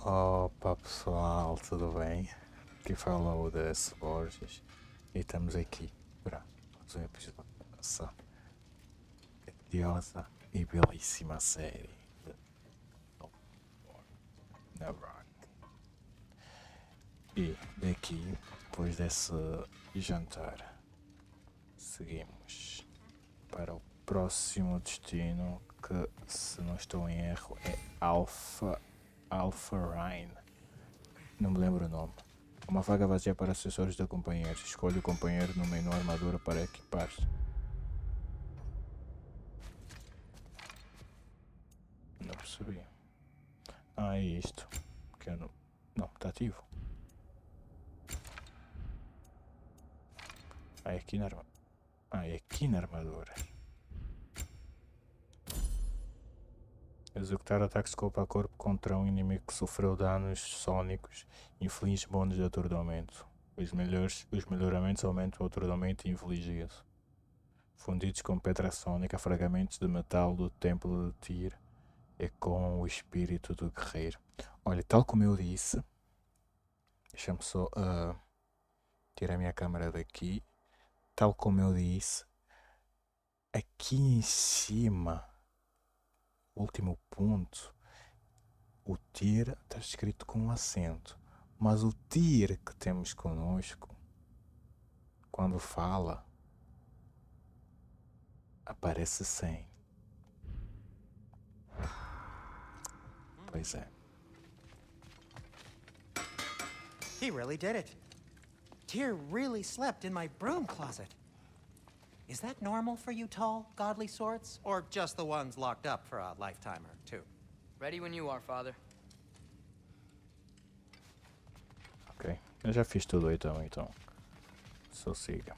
Opa pessoal, tudo bem? Aqui fala o das Borges e estamos aqui para mais um episódio dessa grandiosa e belíssima série de RAGNAROK. E daqui, depois desse jantar, seguimos para o próximo destino que, se não estou em erro, é Alfheim. Não me lembro o nome. Uma vaga vazia para acessórios de companheiros. Escolhe o companheiro no menu armadura para equipar. Não percebi. Ah, é isto. Que eu não... Não, está ativo. Ah, é aqui na armadura. Ah, é aqui na armadura. Executar ataques corpo a corpo contra um inimigo que sofreu danos sónicos inflige bônus de atordoamento. Os melhoramentos aumentam o atordoamento infligido. Fundidos com pedra sónica, fragmentos de metal do templo de Tyr e com o espírito do guerreiro. Olha, tal como eu disse, deixa-me só tirar a minha câmera daqui. Tal como eu disse, aqui em cima, último ponto, o Tyr está escrito com um acento, mas o Tyr que temos connosco, quando fala, aparece sem. Pois é. He really did it. Tyr really slept in my broom closet. Is that normal for you tall, godly sorts? Or just the ones locked up for a lifetime or two? Ready when you are, Father. Ok, eu já fiz tudo então só siga.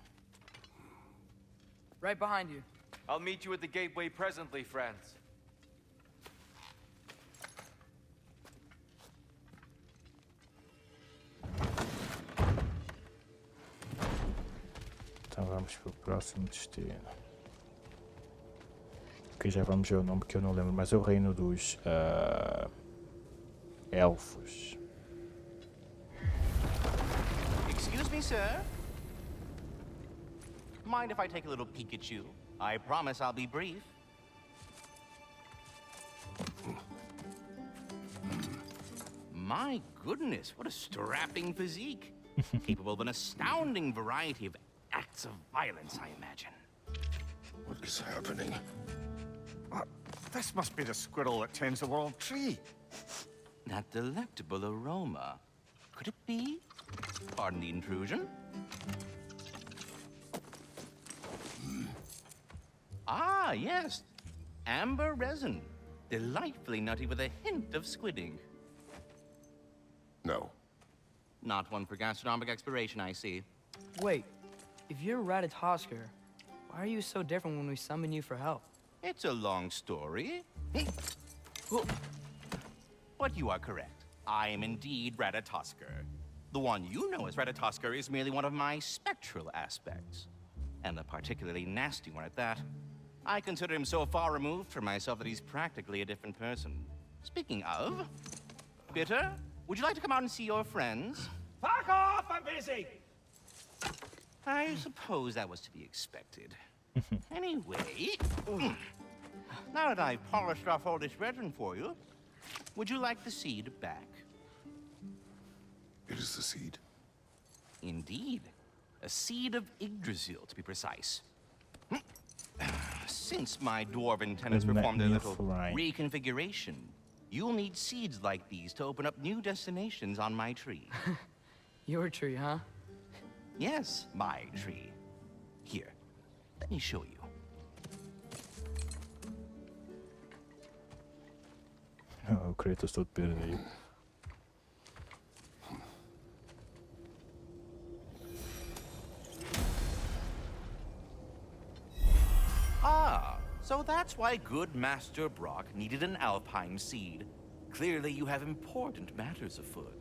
Right behind you. I'll meet you at the gateway presently, friends. Então vamos para o próximo destino. Ok, já vamos ver o nome que eu não lembro, mas é o reino dos Elfos. Excuse me, sir. Mind if I take a little peek at you? I promise I'll be brief. My goodness, what a strapping physique. Capable of an astounding variety of acts of violence, I imagine. What is happening? This must be the squirrel that tends the world tree. That delectable aroma. Could it be? Pardon the intrusion. Ah, yes. Amber resin. Delightfully nutty with a hint of squidding. No. Not one for gastronomic exploration, I see. Wait, if you're Ratatosker, why are you so different when we summon you for help? It's a long story. But you are correct. I am indeed Ratatosker. The one you know as Ratatosker is merely one of my spectral aspects. And a particularly nasty one at that. I consider him so far removed from myself that he's practically a different person. Speaking of, Bitter, would you like to come out and see your friends? Fuck off! I'm busy! I suppose that was to be expected. Anyway, now that I've polished off all this resin for you, would you like the seed back? It is the seed. Indeed. A seed of Yggdrasil, to be precise. Since my dwarven tenants performed a little reconfiguration, you'll need seeds like these to open up new destinations on my tree. Your tree, huh? Yes, my tree. Here, let me show you. O Kratos todo perdido. Ah, so that's why good Master Brock needed an Alfheim seed. Clearly you have important matters afoot.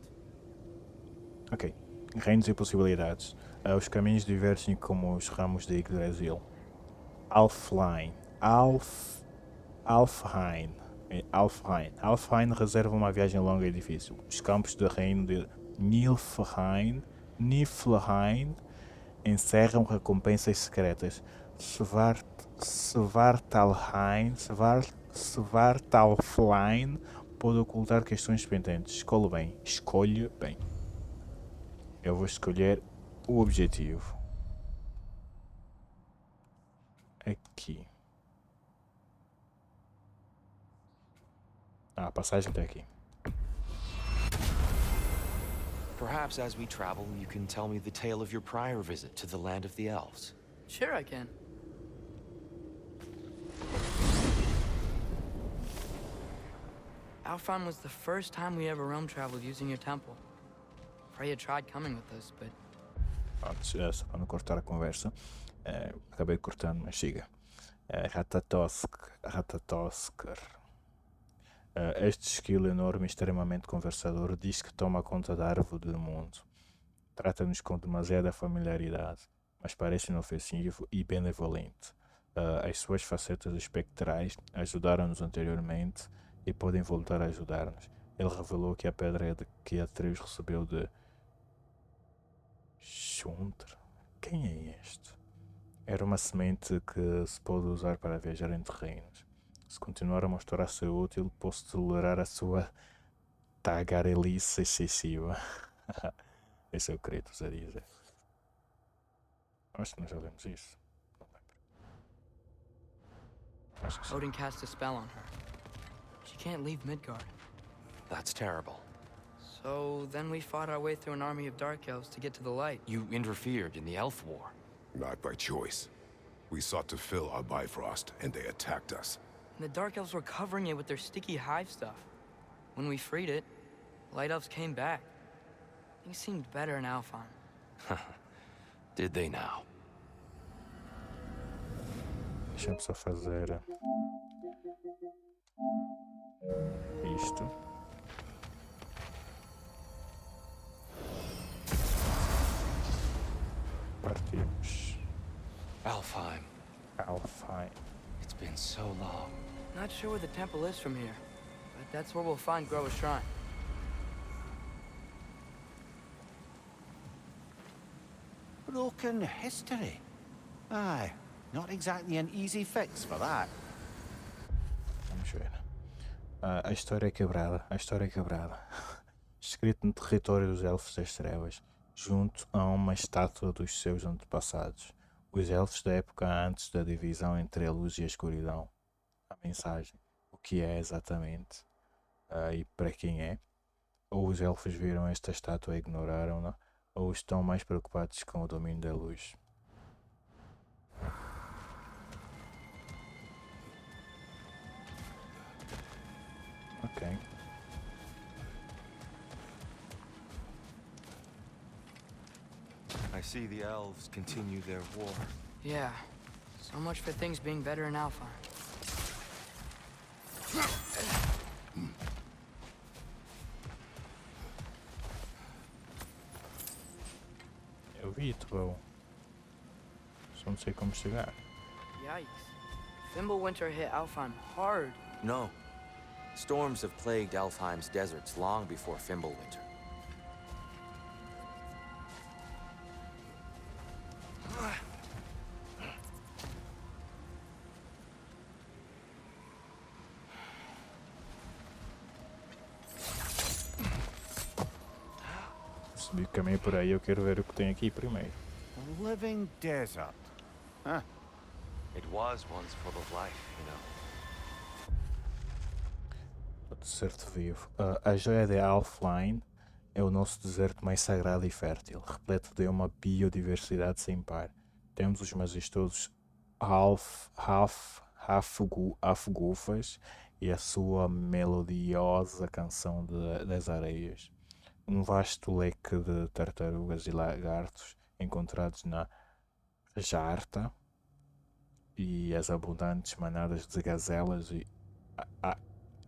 Ok, reinos e possibilidades. Os caminhos divergem como os ramos de Yggdrasil. Alfheim. Alfheim. Alfheim reserva uma viagem longa e difícil. Os campos do reino de Niflheim encerram recompensas secretas. Svartalfheim pode ocultar questões pendentes. Escolha bem. Eu vou escolher o objetivo. Aqui. A passagem até aqui. Perhaps as we travel, you can tell me the tale of your prior visit to the land of the elves. Sure, I can. Alfheim was the first time we ever realm traveled using your temple. Freya tried coming with us, but... Antes, só para não cortar a conversa, acabei cortando, mas siga. Ratatosker. Este esquilo enorme e extremamente conversador diz que toma conta da árvore do mundo. Trata-nos com demasiada familiaridade, mas parece inofensivo e benevolente. As suas facetas espectrais ajudaram-nos anteriormente e podem voltar a ajudar-nos. Ele revelou que a pedra que Atreus recebeu de Shundr. Quem é este? Era uma semente que se pode usar para viajar entre reinos. Se continuar a mostrar ser útil, posso tolerar a sua tagarelice excessiva. Esse é o que a dizer. Acho que nós já lemos isso. Não lembro. Acho que sim. Odin cast a spell on her. She can't leave Midgard. That's terrible. So then we fought our way through an army of dark elves to get to the light. You interfered in the elf war. Not by choice. We sought to fill our Bifrost, and they attacked us. And the dark elves were covering it with their sticky hive stuff. When we freed it, light elves came back. Things seemed better in Alfheim. Did they now? Deixa-me só fazer isto. Partimos. Alfheim. Alfheim. It's been so long. Not sure where the temple is from here, but that's where we'll find Groa's shrine. Broken history. Aye, not exactly an easy fix for that. Vamos ver. A história é quebrada. A história é quebrada. Escrito no território dos Elfos das Trevas, junto a uma estátua dos seus antepassados. Os Elfos da época antes da divisão entre a luz e a escuridão. A mensagem. O que é exatamente? E para quem é? Ou os Elfos viram esta estátua e ignoraram-na, ou estão mais preocupados com o domínio da luz. Ok. I see the elves continue their war. Yeah, so much for things being better in Alfheim. Eu vi, Troll. Só não sei como chegar. Yikes. Fimbulwinter hit Alfheim hard. No. Storms have plagued Alfheim's deserts long before Fimbulwinter. Subi o caminho por aí, eu quero ver o que tem aqui primeiro. A living desert. Huh. It was once full of life, you know. O deserto vivo. A joia de Alfheim é o nosso deserto mais sagrado e fértil, repleto de uma biodiversidade sem par. Temos os majestosos Hafgufas e a sua melodiosa canção das areias. Um vasto leque de tartarugas e lagartos encontrados na Jarta e as abundantes manadas de gazelas e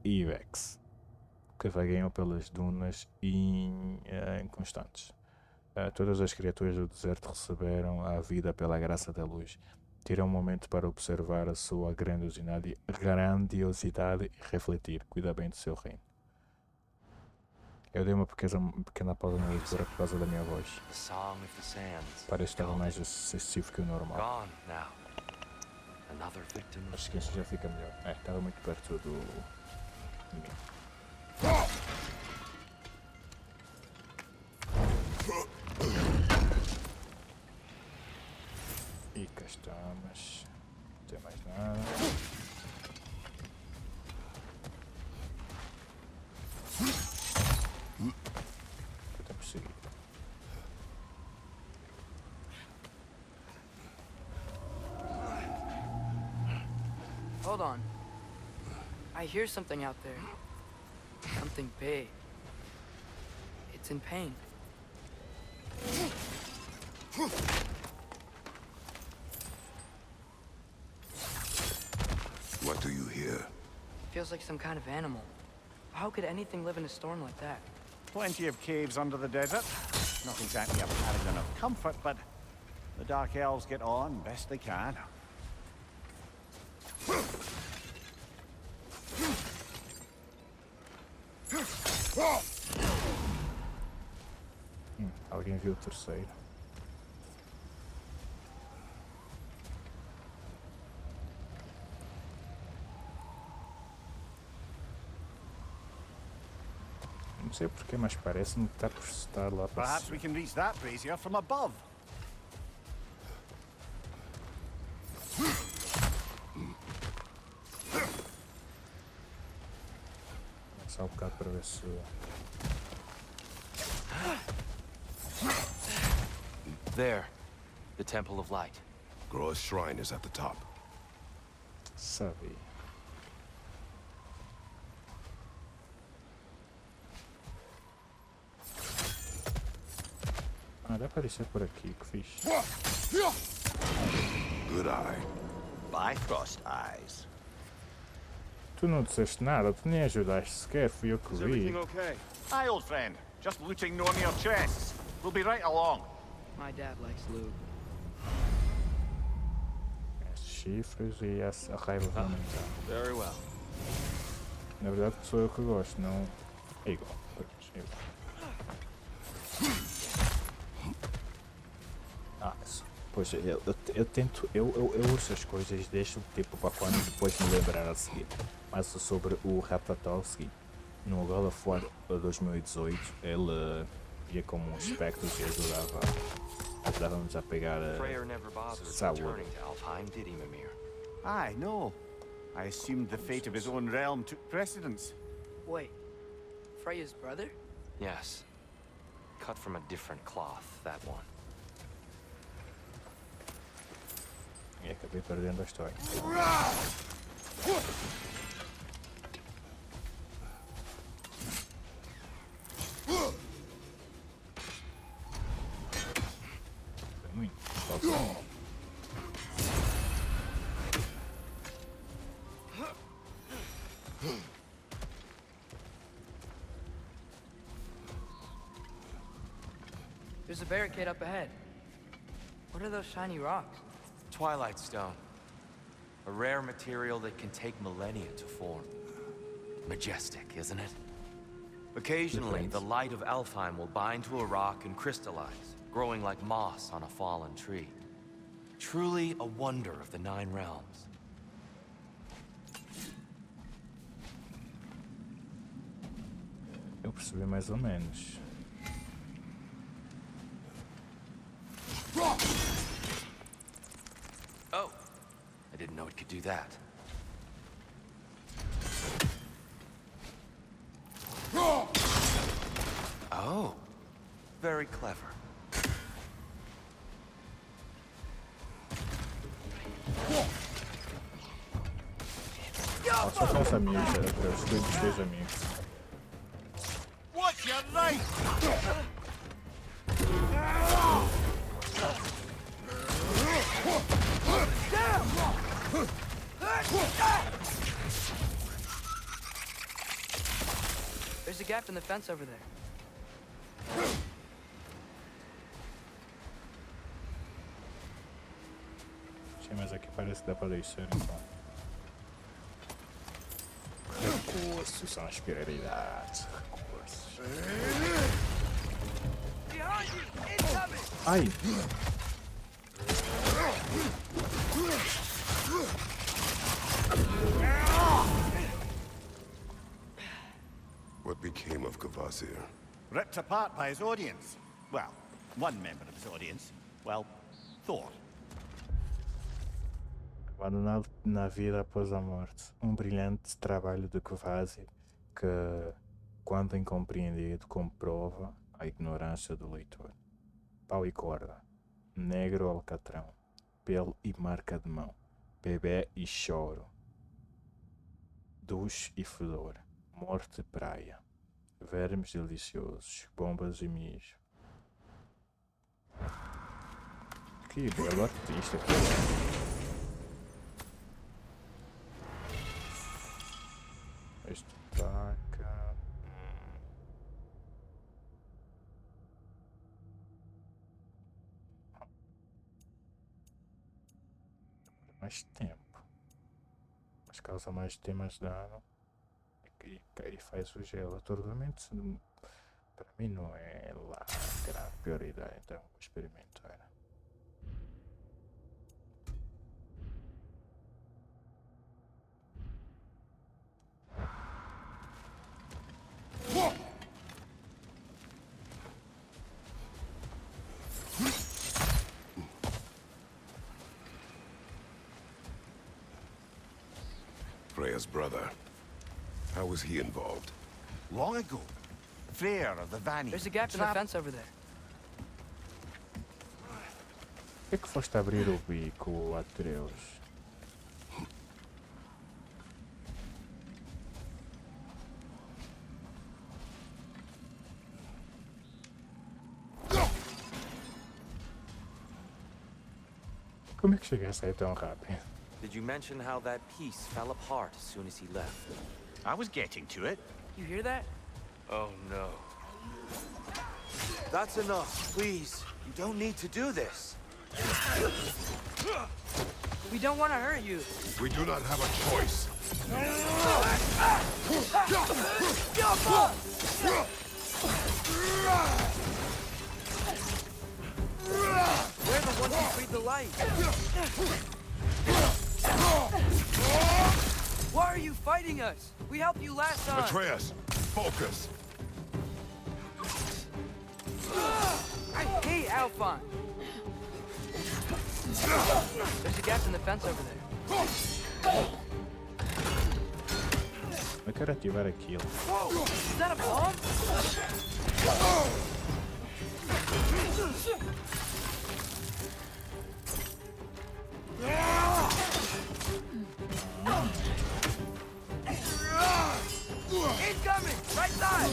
ibex que vagueiam pelas dunas inconstantes. Todas as criaturas do deserto receberam a vida pela graça da luz Tira um momento para observar a sua grandiosidade e refletir. Cuida bem do seu reino. Eu dei uma pequena pausa na leitura por causa da minha voz. The song of the sands. Parece que estava mais excessivo que o normal. Gone now. Another victim. Acho que este já fica melhor. Estava muito perto do... E cá estamos. Não tem mais nada. Estou perseguido. Hold on. I hear something out there. Something big. It's in pain. What do you hear? Feels like some kind of animal. How could anything live in a storm like that? Plenty of caves under the desert. Not exactly a paragon of comfort, but the Dark Elves get on best they can. Alguém viu o terceiro. Não sei porquê, mas parece-me que está por estar lá para Perhaps we can reach that brazier from above. só um bocado para ver se... There, the Temple of Light. Groa's shrine is at the top. Sabe. Ah, dá para aparecer por aqui, que fixe. Good eye. Bifrost eyes. Tu não disseste nada, tu nem ajudaste sequer, fui eu que vi. Okay? Aye, old friend. Just looting no near chests. We'll be right along. My dad likes loot. Esses chifres e a raiva vai aumentar. Very well. Na verdade sou eu que gosto, não... É igual. É igual. Pois eu tento, eu uso as coisas, deixo tipo para quando depois me lembrar a seguir. Mas sobre o Ratatowski, no God of War 2018, ele ia como um espectro e ajudava-nos a pegar Freyr never bothered saúde. returning to Alfheim, did he, Mimir? Aye, no. I assumed the fate of his own realm took precedence. Wait, Freya's brother? Yes. Cut from a different cloth, that one. E acabei perdendo a história. Foi muito. There's a barricade up ahead. What are those shiny rocks? Twilight Stone. A rare material that can take millennia to form. Majestic, isn't it? Occasionally, the light of Alfheim will bind to a rock and crystallize, growing like moss on a fallen tree. Truly a wonder of the Nine Realms. Eu percebi mais ou menos. Oh, I didn't know it could do that. Oh, very clever. Só são os amigos, os dois amigos. What's your right? There's a gap in the fence over there. Sim, mas aqui parece que dá para descer então. Recursos são as prioridades. Recursos. Ai! What became of Kvasir? Ripped apart by his audience. Well, one member of his audience. Well, thought. Abandonado na vida após a morte. Um brilhante trabalho de Kvasir que, quando incompreendido, comprova a ignorância do leitor. Pau e corda. Negro alcatrão. Pelo e marca de mão. Bebê e choro. Duche e fedor. Morte e praia. Vermes deliciosos. Bombas e mijo. Que belo artista que é. Este taca. Mais tempo. Mas causa mais dano. E faz o gelo. Atordoamento para mim não é lá a grande prioridade, então vou experimentar. Freya's brother. How was he involved? Long ago, Freyr of the Vanny. There's a gap in the fence over there. Por que foste abrir o bico, Atreus? Como é que chegaste aí tão rápido? Did you mention how that piece fell apart as soon as he left? I was getting to it. You hear that? Oh no. That's enough, please. You don't need to do this. We don't want to hurt you. We do not have a choice. We're the ones who freed the light. Why are you fighting us? We helped you last time. Atreus, focus. I hate Alfheim. There's a gap in the fence over there. Eu quero ativar aquilo. Whoa! Is that a bomb? Incoming! Right side!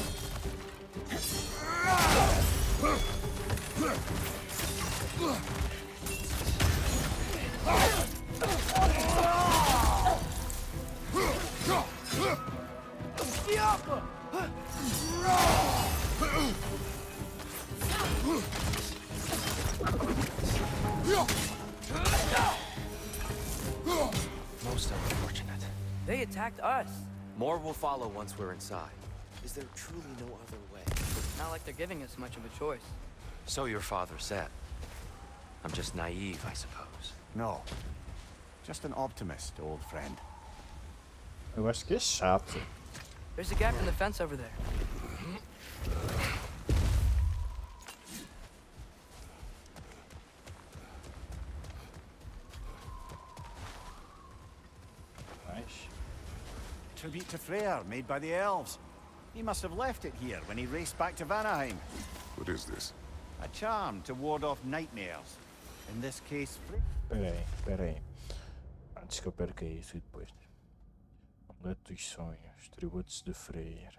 Most unfortunate. They attacked us. More will follow once we're inside. Is there truly no other way? Not like they're giving us much of a choice. So your father said. I'm just naive, I suppose. No. Just an optimist, old friend. Eu acho que é chato. There's a gap in the fence over there. Mas Tribute to Freyr, made by the elves. He must have left it here when he raced back to Vanaheim. What is this? A charm to ward off nightmares. In this case, Pera aí. Antes que eu perca isso e depois. Amuleto dos sonhos, tributos de Freyr.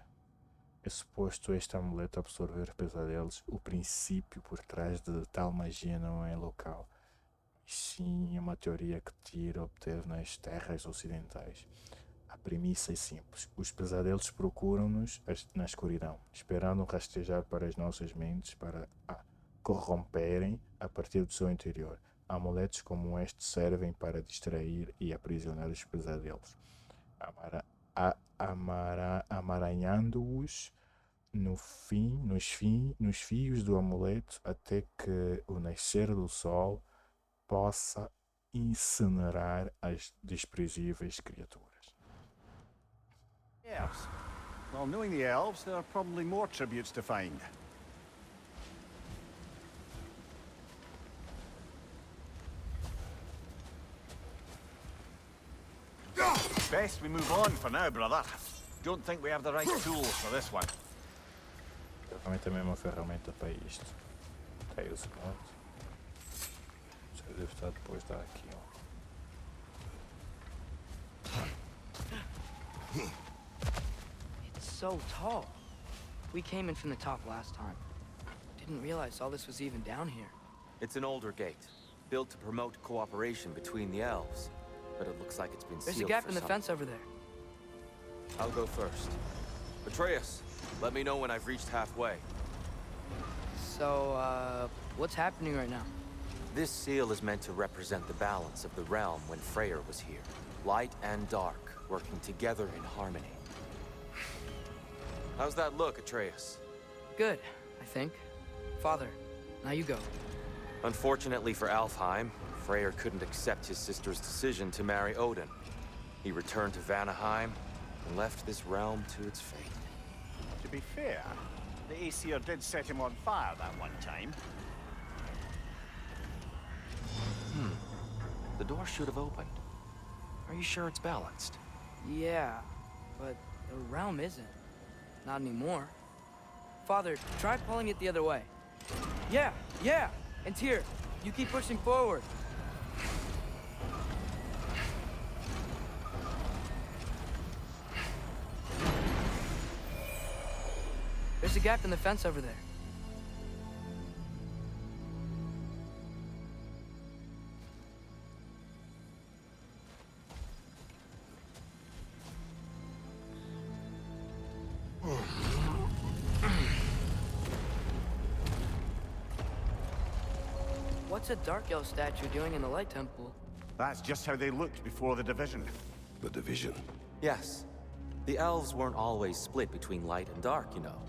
É suposto este amuleto absorver pesadelos. O princípio por trás de tal magia não é local. E sim é uma teoria que Tyr obteve nas terras ocidentais. A premissa é simples. Os pesadelos procuram-nos na escuridão, esperando rastejar para as nossas mentes para a corromperem a partir do seu interior. Amuletos como este servem para distrair e aprisionar os pesadelos, amaranhando-os nos fios do amuleto até que o nascer do sol possa incinerar as desprezíveis criaturas. Yes. Well, knowing the elves, there are probably more tributes to find. Best we move on for now, brother. Don't think we have the right tools for this one. Provavelmente é a mesma ferramenta para isto. Tem o segundo. Já deve estar depois da aqui, ó. It's so tall. We came in from the top last time. Didn't realize all this was even down here. It's an older gate, built to promote cooperation between the elves. But it looks like it's been sealed. There's a gap for in the some- fence over there. I'll go first. Atreus, let me know when I've reached halfway. So, what's happening right now? This seal is meant to represent the balance of the realm when Freyr was here. Light and dark, working together in harmony. How's that look, Atreus? Good, I think. Father, now you go. Unfortunately for Alfheim, Freyr couldn't accept his sister's decision to marry Odin. He returned to Vanaheim and left this realm to its fate. To be fair, the Aesir did set him on fire that one time. The door should have opened. Are you sure it's balanced? Yeah, but the realm isn't. Not anymore. Father, try pulling it the other way. Yeah! And here, you keep pushing forward. There's a gap in the fence over there. What's a Dark Elf statue doing in the Light Temple? That's just how they looked before the division. The division. Yes. The elves weren't always split between light and dark, you know.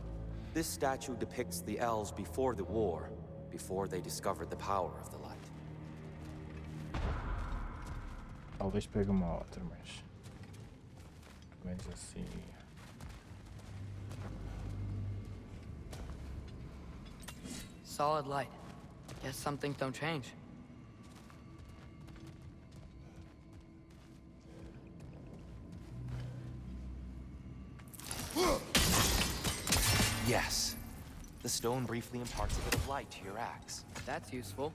This statue depicts the elves before the war, before they discovered the power of the light. Talvez pegue uma outra, mas... pelo menos assim... Solid light. Guess some things don't change. Yes. The stone briefly imparts a bit of light to your axe. That's useful.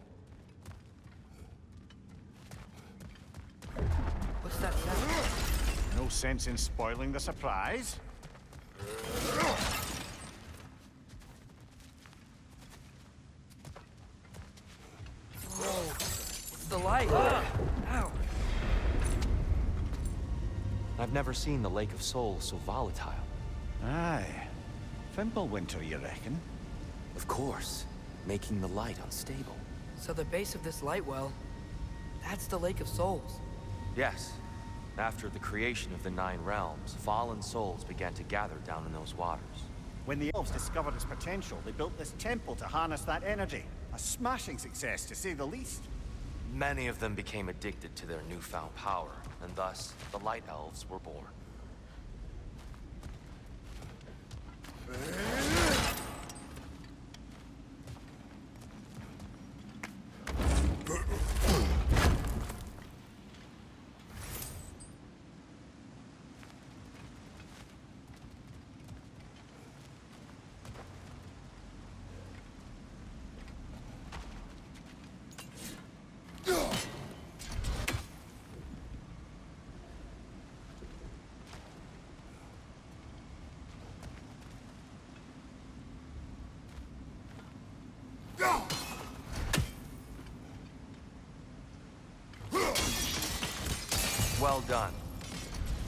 What's that sound? No sense in spoiling the surprise. Whoa. It's the light. Ow. I've never seen the Lake of Souls so volatile. Aye. Fimbulwinter, you reckon? Of course, making the light unstable. So the base of this light well, that's the Lake of Souls. Yes. After the creation of the Nine Realms, fallen souls began to gather down in those waters. When the elves discovered its potential, they built this temple to harness that energy. A smashing success, to say the least. Many of them became addicted to their newfound power, and thus, the Light Elves were born. Well done.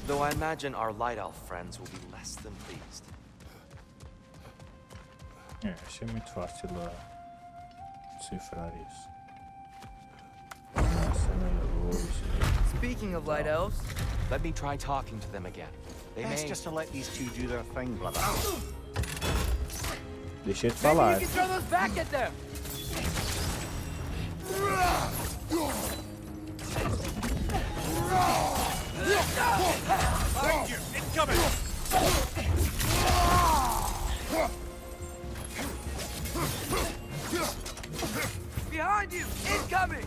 Though I imagine our Light Elf friends will be less than pleased. Achei muito fácil decifrar isso. Speaking of light elves, Let me try talking to them again. They Best may... just to let these two do their thing, brother. Deixa de maybe falar. you can throw those back at them. Behind you! Incoming!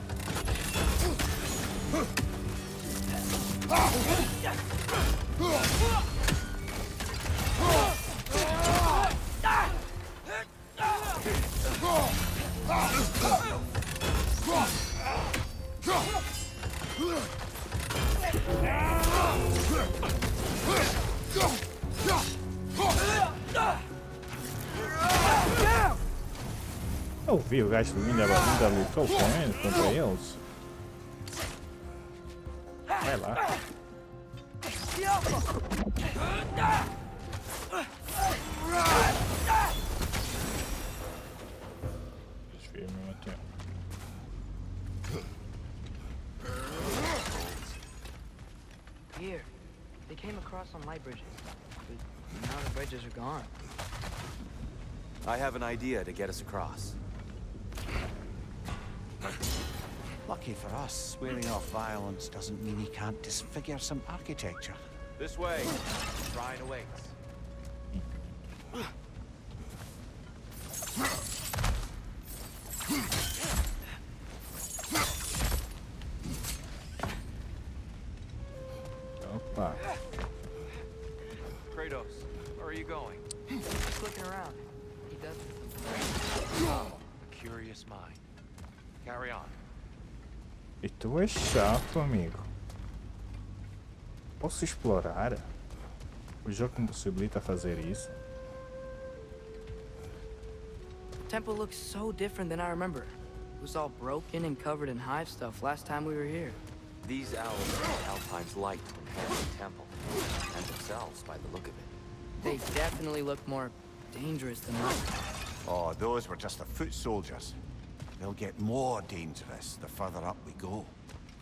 Eu vi o gajo ainda lutou com ele, contra eles. Vai lá. Desvia ao mesmo tempo. Here, they came across on light bridges, but now the bridges are gone. I have an idea to get us across. Lucky for us, swearing off violence doesn't mean he can't disfigure some architecture. This way. Shrine awaits. Opa. Kratos, where are you going? Just looking around. He does. A curious mind. Carry on. E tu és chato, amigo. Posso explorar? O jogo me possibilita fazer isso? The temple looks so different than I remember. It was all broken and covered in hive stuff last time we were here. These elves need Alfheim's light to inherit the temple, and themselves by the look of it. They definitely look more dangerous than us. Oh, those were just the foot soldiers. They'll get more dangerous the further up we go.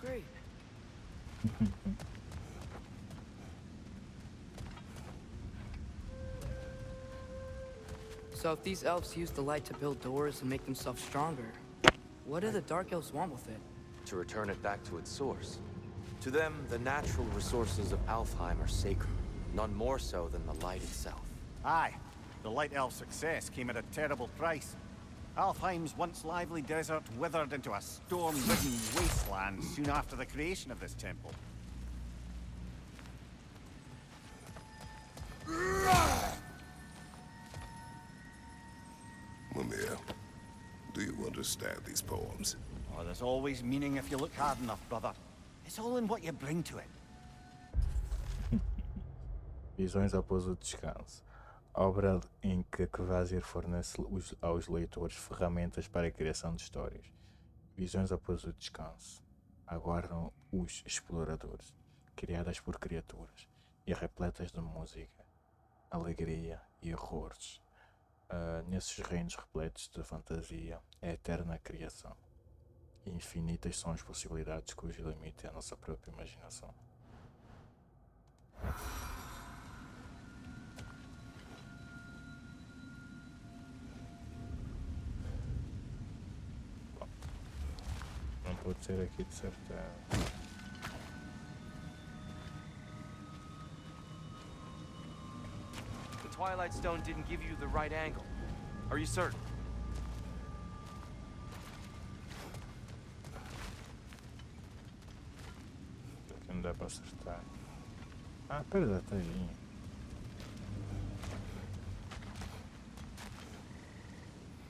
Great. So if these elves use the light to build doors and make themselves stronger, what do the dark elves want with it? To return it back to its source. To them, the natural resources of Alfheim are sacred, none more so than the light itself. Aye, the Light Elf success came at a terrible price. Alfheim's once lively desert withered into a storm-ridden wasteland soon after the creation of this temple. Mimir, do you understand these poems? Oh, there's always meaning if you look hard enough, brother. It's all in what you bring to it. Visões após o descanso. Obra em que Kvasir fornece aos leitores ferramentas para a criação de histórias. Visões após o descanso. Aguardam os exploradores, criadas por criaturas e repletas de música, alegria e horrores. Nesses reinos repletos de fantasia, é a eterna criação. E infinitas são as possibilidades cujo limite é a nossa própria imaginação. Não pode ser aqui de certeza. The Twilight Stone didn't give you the right angle. Are you certain? Aqui não dá para acertar. Ah, pera, está aí.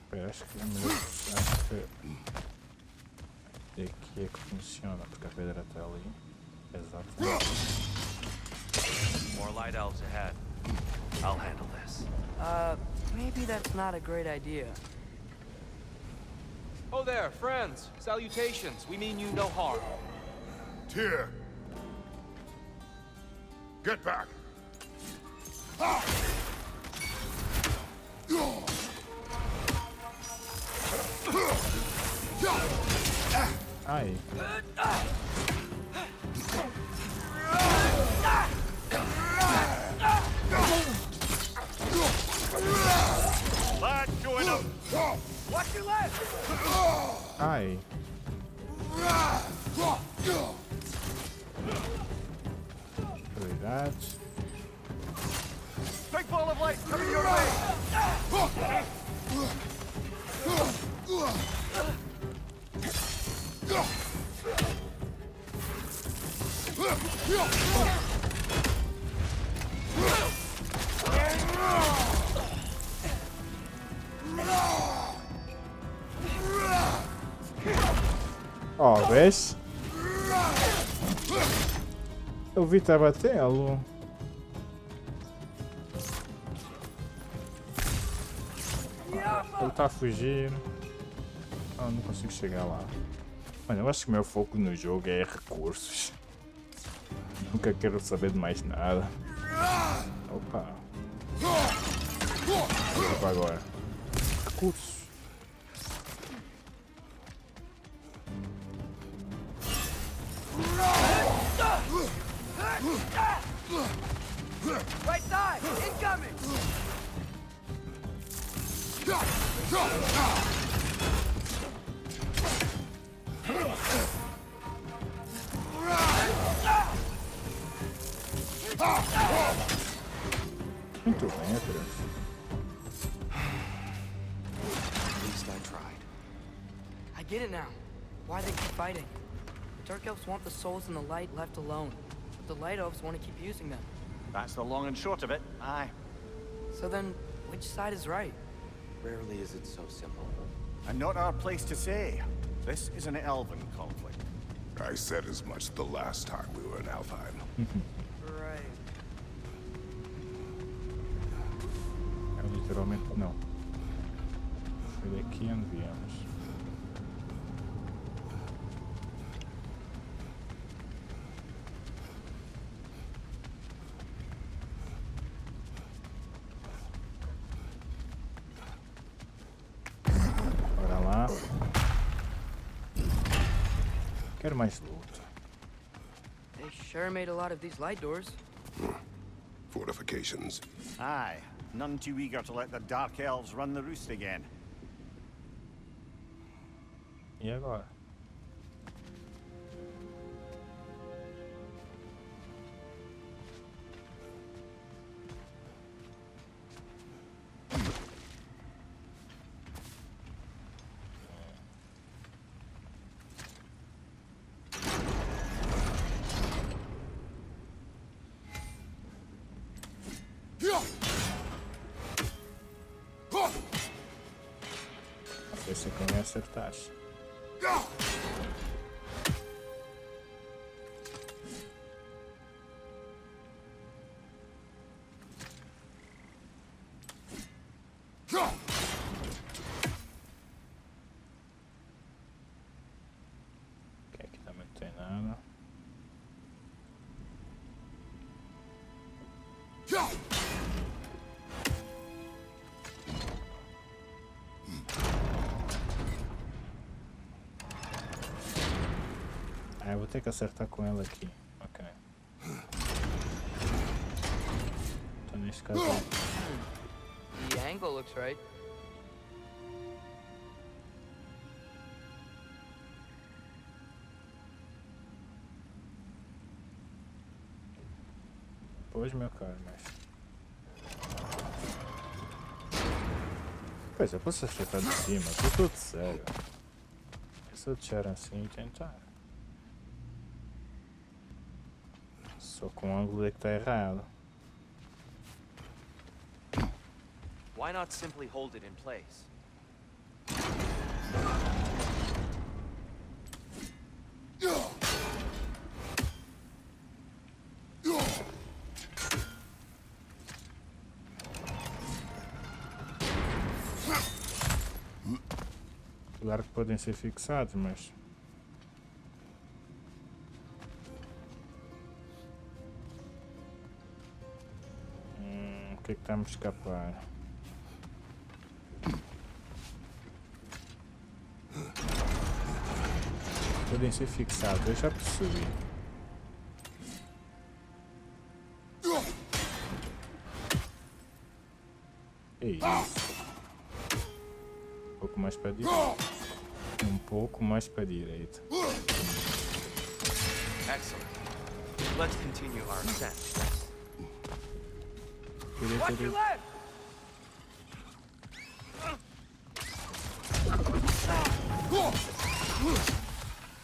Espera, acho que é melhor. Acho que aqui é que funciona, porque a pedra está ali. Exato. More light elves ahead. I'll handle this. Maybe that's not a great idea. Oh there, friends. Salutations. We mean you no harm. Tyr! Get back! Ai. Watch your left! Ai. Prioridades. Big ball of light coming your way! Oh, vês? Eu vi-te a batê-lo. Ele está a fugir. Ah, não consigo chegar lá. Mano, eu acho que o meu foco no jogo é recursos. Nunca quero saber de mais nada. Opa. Opa, agora. Recursos. Right side! Incoming! Muito bem, Pedro. At least I tried. I get it now. Why they keep fighting. The Dark Elves want the souls in the light left alone. But the Light Elves want to keep using them. That's the long and short of it, aye. So then, which side is right? Rarely is it so simple. And not our place to say. This is an elven conflict. I said as much the last time we were in Alfheim. Right. Literalmente não. Foi daqui onde viemos. Bora lá. Quero mais luta. They sure made a lot of these light doors. Fortifications. Aye. None too eager to let the Dark Elves run the roost again. E agora? Ver se eu acertasse. Aqui também não tem nada. Ah, eu vou ter que acertar com ela aqui. Ok. Então neste caso. The angle looks right. Pois, meu caro, mas. Pois, eu posso acertar de cima, estou todo sério. É só deixar assim e tentar. Só com o ângulo é que está errado. Why not simply hold it in place? Claro que podem ser fixados, mas. O que é que estamos a escapar? Podem ser fixados, eu já percebi. É isso. pouco mais para a direita. Um pouco mais para a direita. Excellent. Let's continue our ascent. Direita, Watch your direita. left!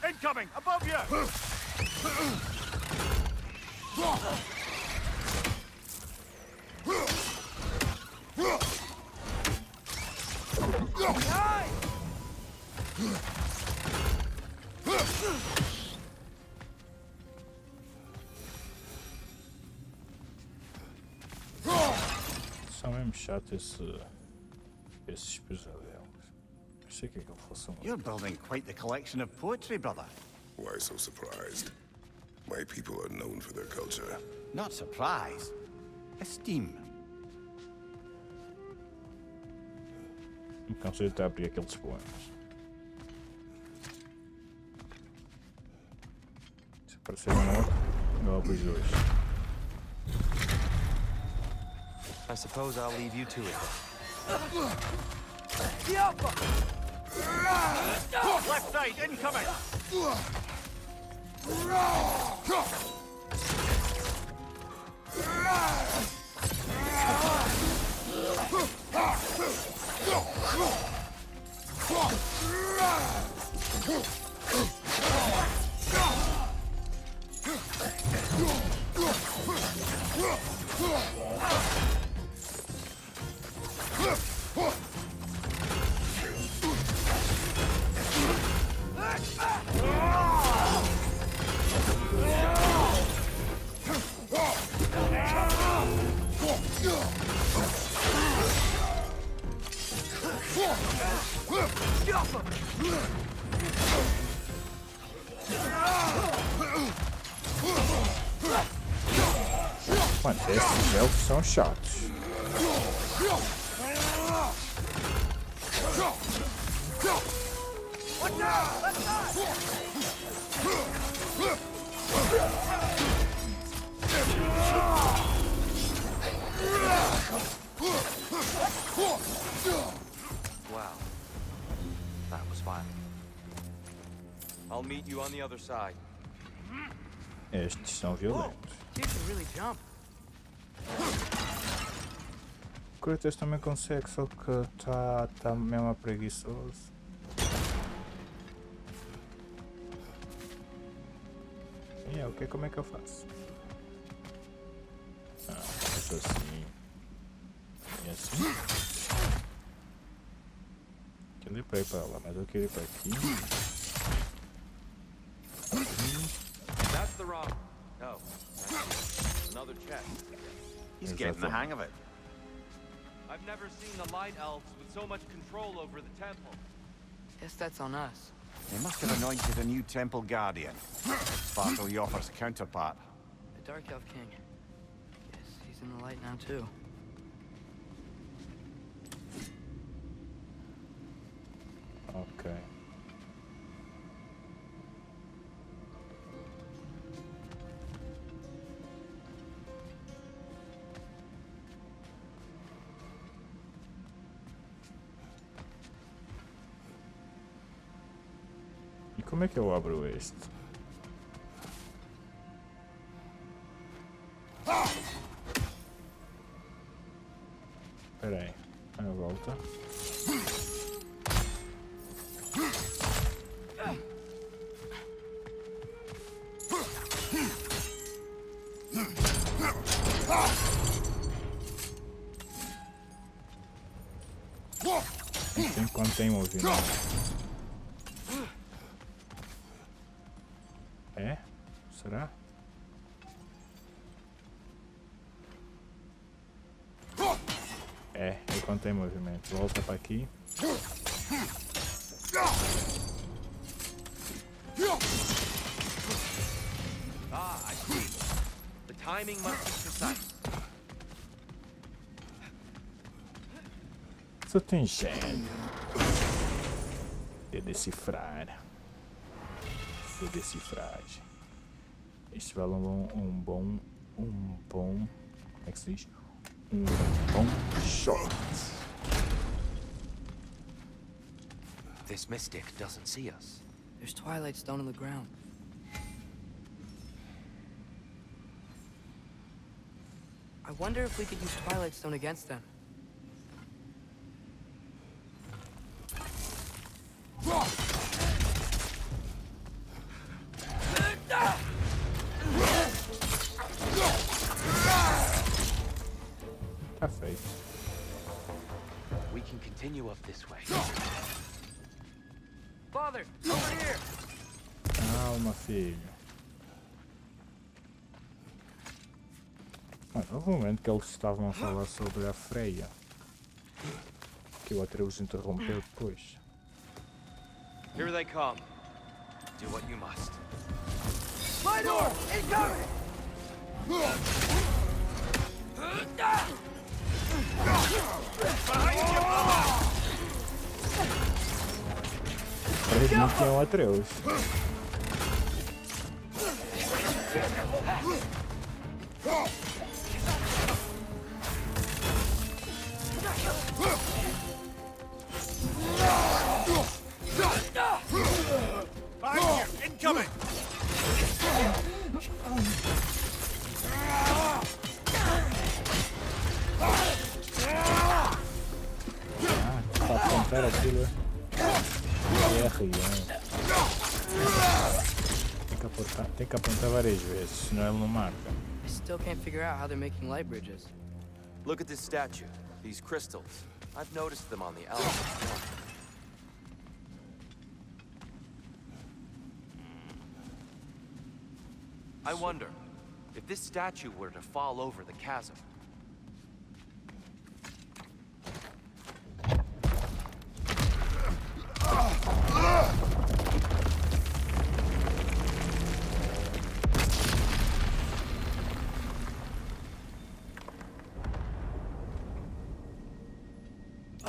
Incoming! Above you! São mesmo chato esses pesadelos. Eu sei que é que eu faço. You're building quite the collection of poetry, brother. Why so surprised? My people are known for their culture. Not surprise. Esteem. Me cansei de abrir aqueles poemas. Se aparecer um outro, eu abro os dois. I suppose I'll leave you to it. The Alpha! Left side, incoming! Mano, esses elfos são chatos. Wow. That was violent. I'll meet you on the other side. Estes são violentos. You can really jump. O Kratos também consegue, só que tá mesmo preguiçoso. E ok, como é que eu faço? Faço assim. E assim. Quero ir para lá, mas eu quero ir para aqui. That's the wrong. No. That's another chest. He's getting the hang of it. I've never seen the Light Elves with so much control over the temple. Guess that's on us. They must have anointed a new temple guardian. Sparkle Yoffer's counterpart. The Dark Elf King. Guess he's in the light now, too. Ok. E como é que eu abro este? Espera aí, a volta. Enquanto tem movimento. É? Será? É, enquanto tem movimento. Volta para aqui. Ah, I see. The timing must be precise. Só tem gênio de decifrar. De decifragem. Este vale um bom. Como é que se diz? Um bom shot. this mystic doesn't see us? There's twilight stone on the ground. I wonder if we could use twilight stone against them. Tá feito. We can continue up this way. Father, over here! Calma, filho. Houve um momento que eles estavam a falar sobre a Freya. Que o Atreus interrompeu depois. Here they come. Do what you must. My door! Incoming! Parece muito que é um Atreus. Incoming! Para apontar aquilo é real. Tem que apontar várias vezes, senão ele não marca. I still can't figure out how they're making light bridges. Look at this statue. These crystals. I've noticed them on the Elfos. I wonder if this statue were to fall over the chasm.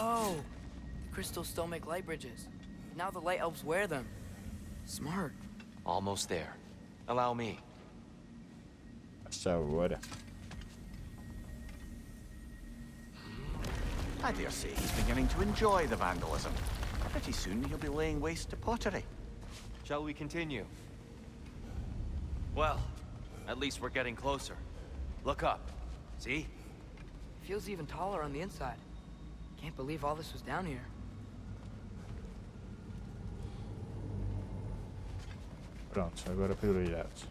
Oh, crystals still make light bridges. Now the light elves wear them. Smart. Almost there. Allow me. Já agora. I dare say he's beginning to enjoy the vandalism. Pretty soon he'll be laying waste to pottery. Shall we continue? Well, at least we're getting closer. Look up. See? Feels even taller on the inside. Can't believe all this was down here. Pronto, agora prioridades.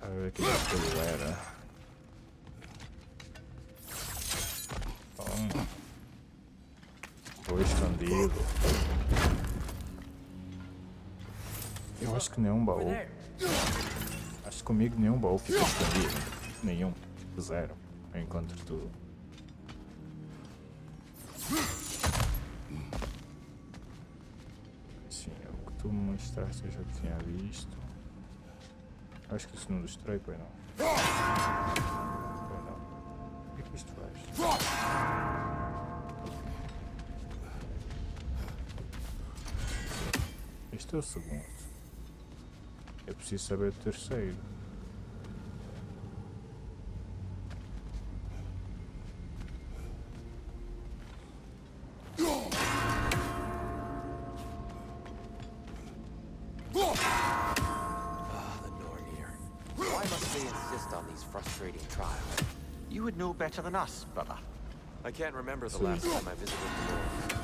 A ver aqui que era. Bom. Tô escondido. Eu acho que nenhum baú. Acho que comigo nenhum baú fica escondido. Nenhum. Zero. Eu encontro tudo. Sim, é o que tu me mostraste eu já tinha visto. Acho que isso não destrói, pois não. Pois não. O que é que isto faz? Este é o segundo. É preciso saber o terceiro. Frustrating trials. You would know better than us, brother. I can't remember the last time I visited the North,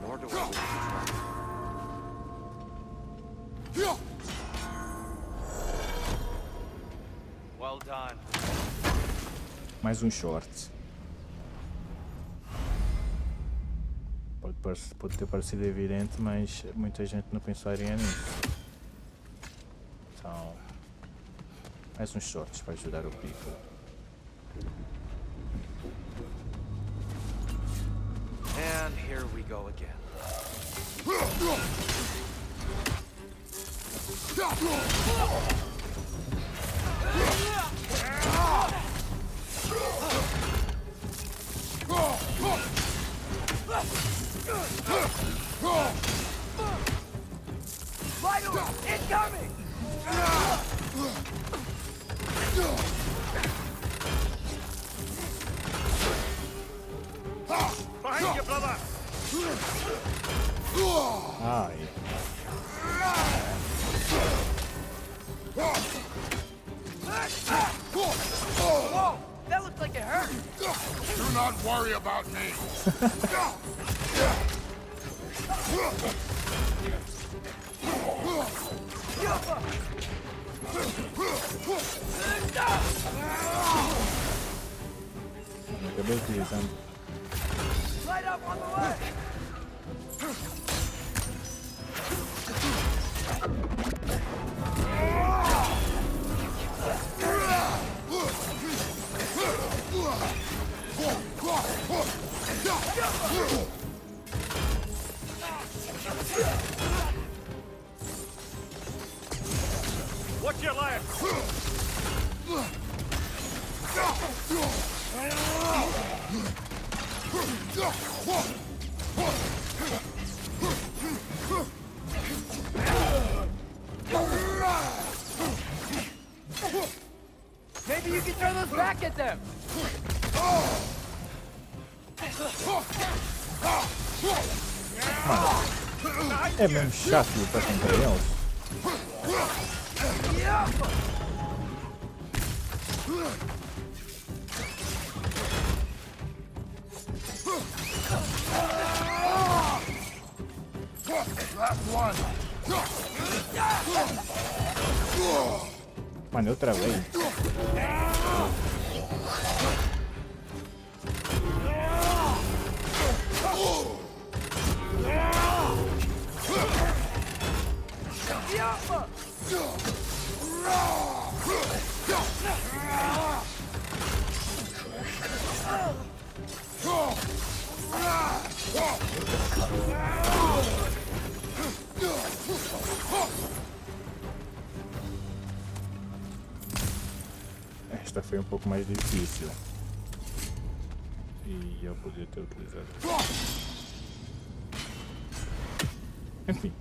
nor do I wish to try. Well done. Mais um short. Pode ter parecido evidente, mas muita gente não pensaria nisso. Então, mais uns shorts para ajudar o Pico. And here we go again. Vital! Incoming! Behind you, brother! Ai. Whoa! That looked like it hurt! Do not worry about me. Acabei utilizando. Light up on the way! Watch your left! Maybe you can throw those back at them! É mesmo chato lutar contra eles. Mano, eu travei. Esta foi um pouco mais difícil. E eu podia ter utilizado. Enfim,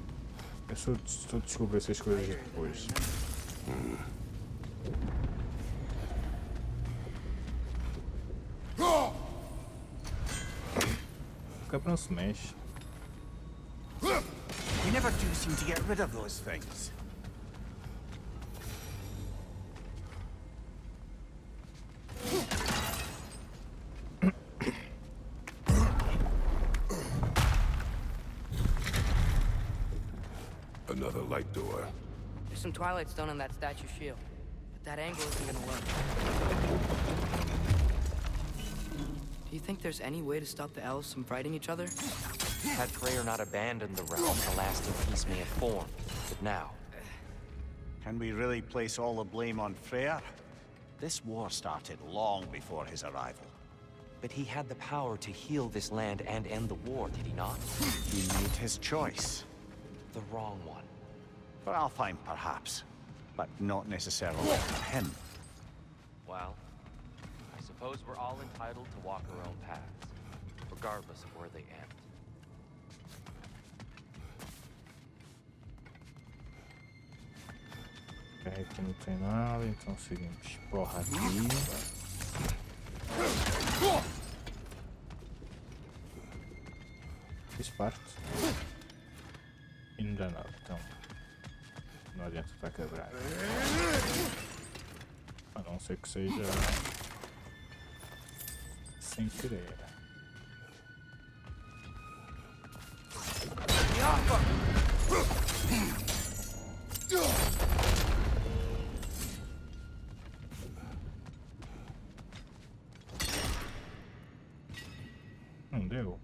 eu só descobri essas coisas depois. O cabrão se mexe. We never do seem to get rid of those things. Another light door. There's some Twilight Stone on that statue shield, but that angle isn't gonna work. Do you think there's any way to stop the elves from fighting each other? Had Freyr not abandoned the realm, the lasting peace may have formed. But now, Can we really place all the blame on Freyr? This war started long before his arrival. but he had the power to heal this land and end the war, did he not? He made his choice. The wrong one. For Alfheim, perhaps. But not necessarily for him. Well, I suppose we're all entitled to walk our own paths, regardless of where they end. Aqui não tem nada, então seguimos. Porra aqui. Fiz parte. E não dá nada, então. Não adianta estar a quebrar. A não ser que seja sem querer. Não deu.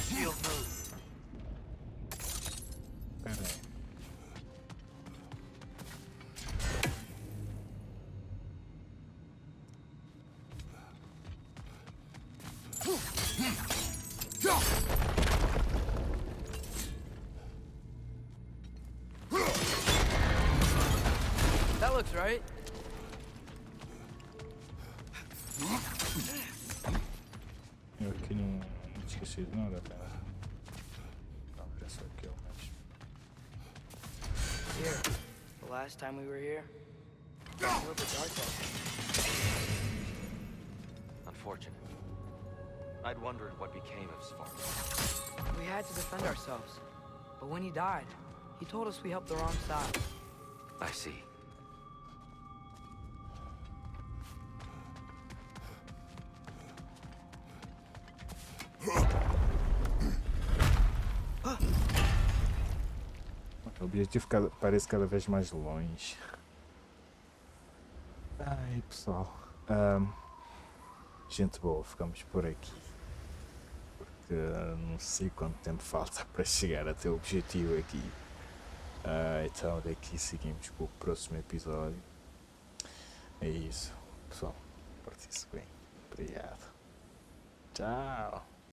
Shield moved. Pera aí. That looks right. Eu aqui não esqueci de nada, cara. Não, era só aquilo mesmo. Here, the last time we were here, a little bit dark out. Unfortunate. I'd wondered what became of Spark. We had to defend ourselves. But when he died, he told us we helped the wrong side. I see. O objetivo parece cada vez mais longe. Ai, pessoal. Gente boa, ficamos por aqui. Porque não sei quanto tempo falta para chegar até o objetivo aqui. Então daqui seguimos para o próximo episódio. É isso, pessoal. Portem-se bem. Obrigado. Tchau.